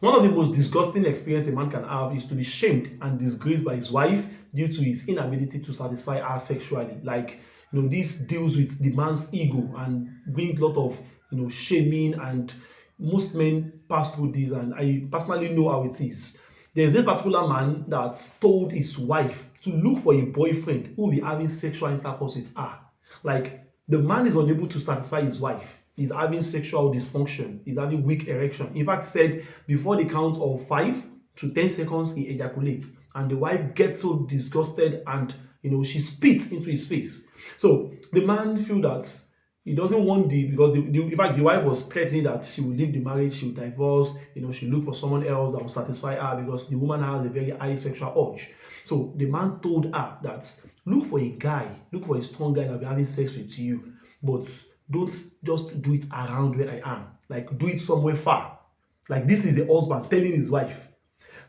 One of the most disgusting experiences a man can have is to be shamed and disgraced by his wife due to his inability to satisfy her sexually. Like, this deals with the man's ego and brings a lot of, shaming, and most men pass through this, and I personally know how it is. There's this particular man that told his wife to look for a boyfriend who will be having sexual intercourse with her. Like, the man is unable to satisfy his wife. He's having sexual dysfunction. He's having weak erection. In fact, he said before the count of 5 to 10 seconds, he ejaculates. And the wife gets so disgusted and, she spits into his face. So the man feels that he doesn't want because in fact, the wife was threatening that she will leave the marriage, she will divorce, she'll look for someone else that will satisfy her because the woman has a very high sexual urge. So the man told her that look for a strong guy that will be having sex with you, but don't just do it around where I am. Like, do it somewhere far. Like, this is the husband telling his wife.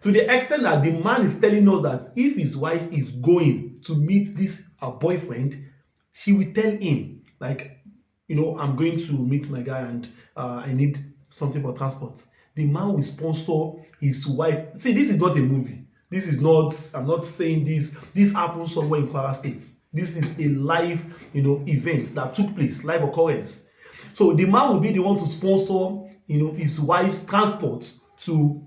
To the extent that the man is telling us that if his wife is going to meet this boyfriend, she will tell him, like, I'm going to meet my guy and I need something for transport. The man will sponsor his wife. See, this is not a movie. This is not, I'm not saying this. This happened somewhere in Kwara State. This is a live, event that took place, live occurrence. So the man will be the one to sponsor, his wife's transport to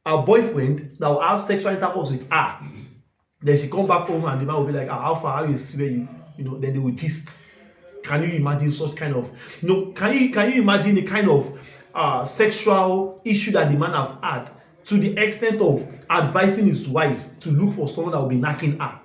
her boyfriend that will have sexual intercourse with her. Then she come back home and the man will be like, how far, how is where you, then they will gist. Can you imagine such kind of, can you imagine the kind of sexual issue that the man have had to the extent of advising his wife to look for someone that will be knacking her?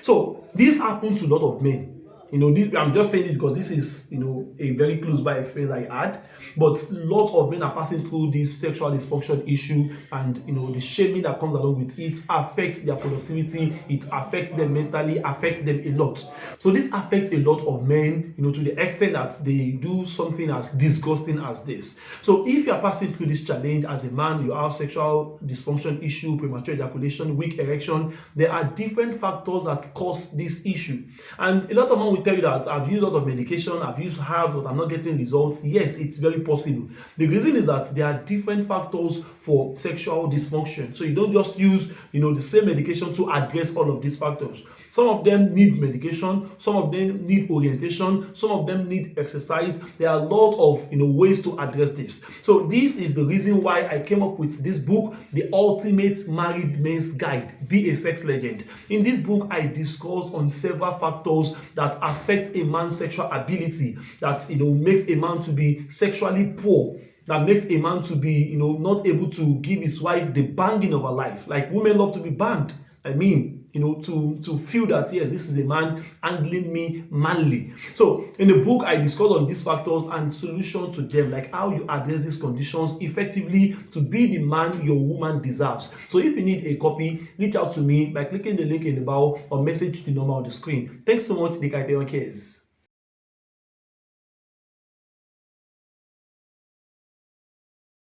So this happened to a lot of men. I'm just saying it because this is, a very close by experience I had. But lots of men are passing through this sexual dysfunction issue, and the shaming that comes along with it affects their productivity. It affects them mentally, affects them a lot. So this affects a lot of men, to the extent that they do something as disgusting as this. So if you are passing through this challenge as a man, you have sexual dysfunction issue, premature ejaculation, weak erection, there are different factors that cause this issue. And a lot of men will tell you that I've used a lot of medication, I've used herbs, but I'm not getting results. Yes, it's very possible. The reason is that there are different factors for sexual dysfunction. So you don't just use, the same medication to address all of these factors. Some of them need medication, some of them need orientation, some of them need exercise. There are lots of ways to address this. So this is the reason why I came up with this book, The Ultimate Married Man's Guide, Be a Sex Legend. In this book, I discuss on several factors that affect a man's sexual ability, that makes a man to be sexually poor, that makes a man to be not able to give his wife the banging of her life. Like, women love to be banged. I mean, to feel that, yes, this is a man handling me manly. So in the book, I discuss on these factors and solutions to them, like how you address these conditions effectively to be the man your woman deserves. So if you need a copy, reach out to me by clicking the link in the bio or message the number on the screen. Thanks so much, the Cares.